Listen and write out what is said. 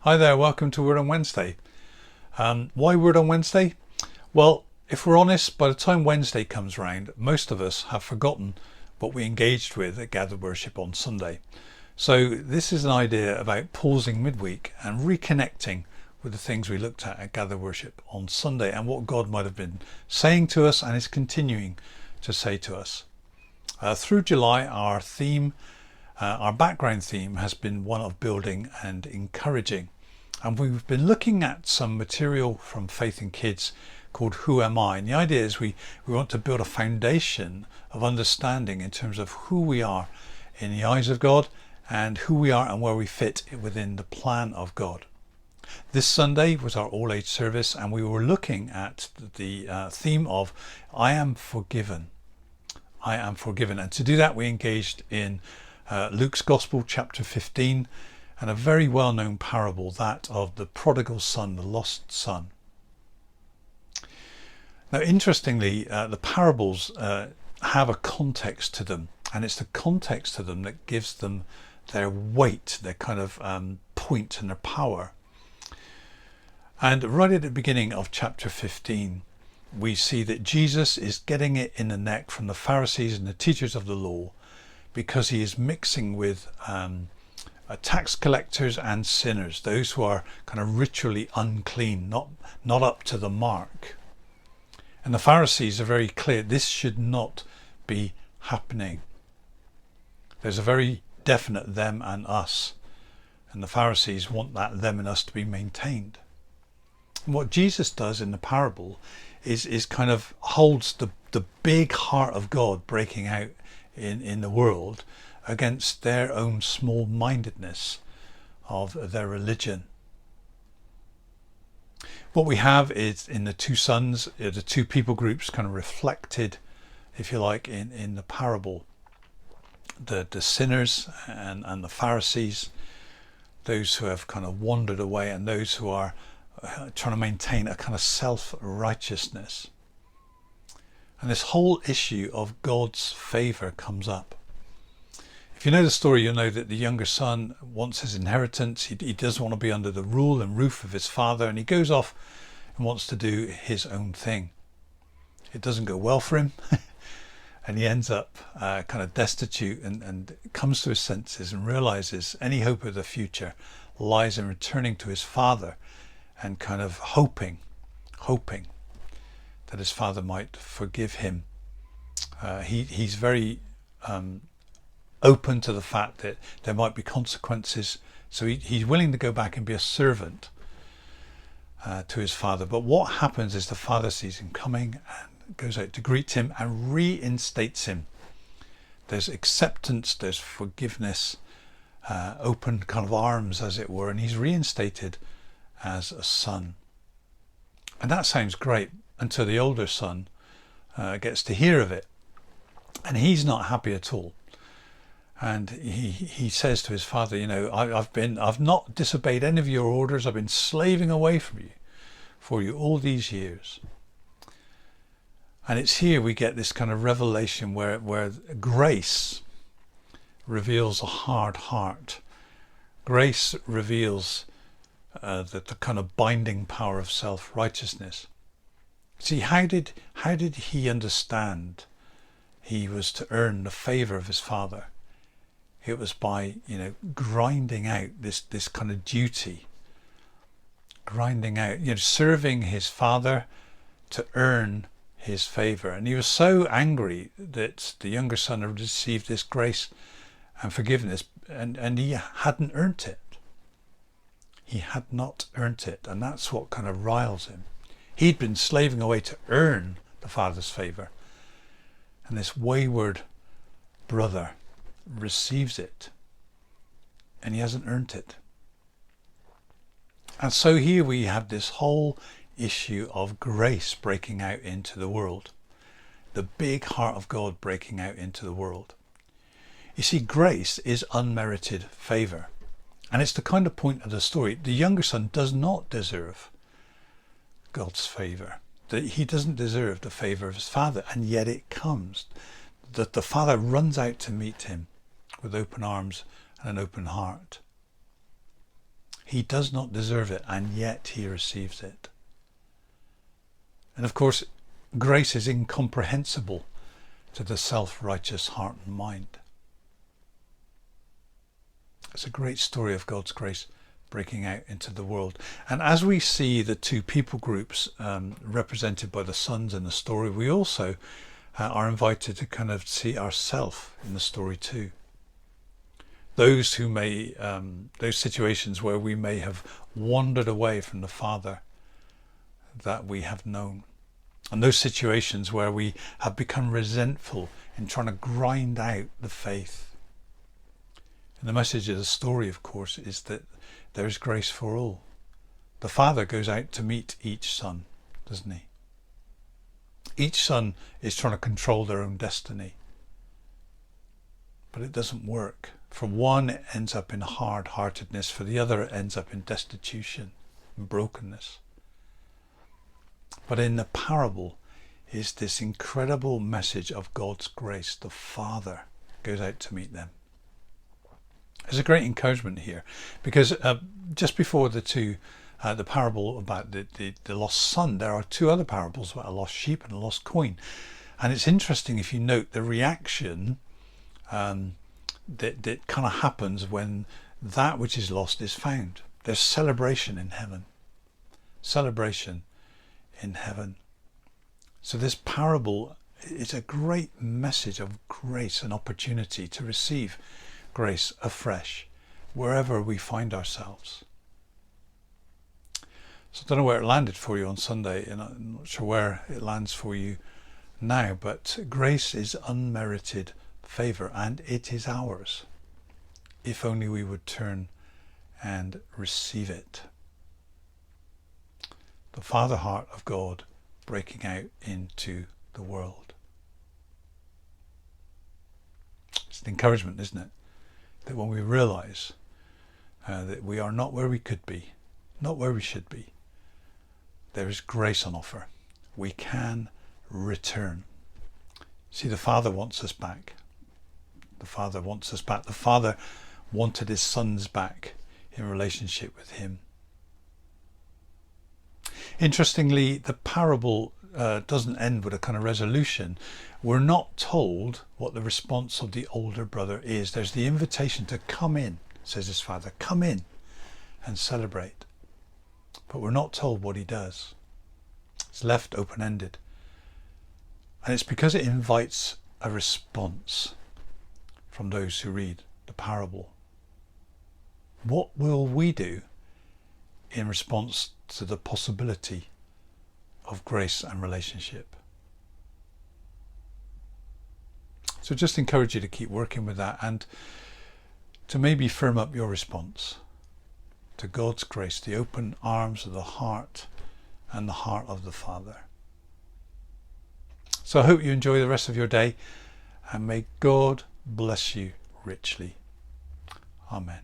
Hi there, welcome to Word on Wednesday. Why Word on Wednesday? Well, if we're honest, by the time Wednesday comes round, most of us have forgotten what we engaged with at Gathered Worship on Sunday. So this is an idea about pausing midweek and reconnecting with the things we looked at Gathered Worship on Sunday and what God might have been saying to us and is continuing to say to us. Through July, our background theme has been one of building and encouraging. And we've been looking at some material from Faith in Kids called Who Am I? And the idea is we want to build a foundation of understanding in terms of who we are in the eyes of God and who we are and where we fit within the plan of God. This Sunday was our all-age service and we were looking at the theme of I am forgiven. I am forgiven. And to do that we engaged in Luke's Gospel, chapter 15, and a very well-known parable, that of the prodigal son, the lost son. Now, interestingly, the parables have a context to them, and it's the context to them that gives them their weight, their kind of point and their power. And right at the beginning of chapter 15, we see that Jesus is getting it in the neck from the Pharisees and the teachers of the law, because he is mixing with tax collectors and sinners, those who are kind of ritually unclean, not up to the mark. And the Pharisees are very clear, this should not be happening. There's a very definite them and us, and the Pharisees want that them and us to be maintained. And what Jesus does in the parable is kind of holds the big heart of God breaking out in the world against their own small-mindedness of their religion. What we have is in the two sons, the two people groups kind of reflected, if you like, in the parable. The sinners and the Pharisees, those who have kind of wandered away and those who are trying to maintain a kind of self-righteousness. And this whole issue of God's favour comes up. If you know the story, you'll know that the younger son wants his inheritance. He doesn't want to be under the rule and roof of his father, and he goes off and wants to do his own thing. It doesn't go well for him, and he ends up kind of destitute and comes to his senses and realises any hope of the future lies in returning to his father and kind of hoping that his father might forgive him. He's very open to the fact that there might be consequences, so he's willing to go back and be a servant to his father. But what happens is the father sees him coming and goes out to greet him and reinstates him. There's acceptance, there's forgiveness, open kind of arms as it were, and he's reinstated as a son. And that sounds great until the older son gets to hear of it, and he's not happy at all. And he says to his father, you know, I've not disobeyed any of your orders. I've been slaving away for you all these years. And it's here we get this kind of revelation where grace reveals a hard heart. Grace reveals the kind of binding power of self-righteousness. See, how did he understand he was to earn the favour of his father? It was by, grinding out this kind of duty, grinding out, serving his father to earn his favour. And he was so angry that the younger son had received this grace and forgiveness, and he hadn't earned it. He had not earned it, and that's what kind of riles him. He'd been slaving away to earn the father's favour, and this wayward brother receives it, and he hasn't earned it. And so here we have this whole issue of grace breaking out into the world, the big heart of God breaking out into the world. You see, grace is unmerited favour, and it's the kind of point of the story. The younger son does not deserve God's favour. He doesn't deserve the favour of his father, and yet it comes. That the father runs out to meet him with open arms and an open heart. He does not deserve it, and yet he receives it. And of course, grace is incomprehensible to the self-righteous heart and mind. It's a great story of God's grace breaking out into the world. And as we see the two people groups represented by the sons in the story, we also are invited to kind of see ourselves in the story too. Those who may, those situations where we may have wandered away from the Father that we have known. And those situations where we have become resentful in trying to grind out the faith. And the message of the story, of course, is that there is grace for all. The Father goes out to meet each son, doesn't he? Each son is trying to control their own destiny. But it doesn't work. For one, it ends up in hard-heartedness. For the other, it ends up in destitution and brokenness. But in the parable is this incredible message of God's grace. The Father goes out to meet them. There's a great encouragement here, because just before the parable about the lost son, there are two other parables about a lost sheep and a lost coin. And it's interesting if you note the reaction that kind of happens when that which is lost is found. There's celebration in heaven. Celebration in heaven. So this parable is a great message of grace and opportunity to receive grace afresh wherever we find ourselves. So I don't know where it landed for you on Sunday, and I'm not sure where it lands for you now, but grace is unmerited favour, and it is ours if only we would turn and receive it. The Father heart of God breaking out into the world. It's an encouragement, isn't it? That when we realise that we are not where we could be, not where we should be, there is grace on offer. We can return. See, the Father wants us back. The Father wants us back. The Father wanted his sons back in relationship with him. Interestingly, the parable doesn't end with a kind of resolution. We're not told what the response of the older brother is. There's the invitation to come in, says his father. Come in and celebrate. But we're not told what he does. It's left open-ended. And it's because it invites a response from those who read the parable. What will we do in response to the possibility of grace and relationship? So just encourage you to keep working with that, and to maybe firm up your response to God's grace, the open arms of the heart and the heart of the Father. So I hope you enjoy the rest of your day, and may God bless you richly. Amen.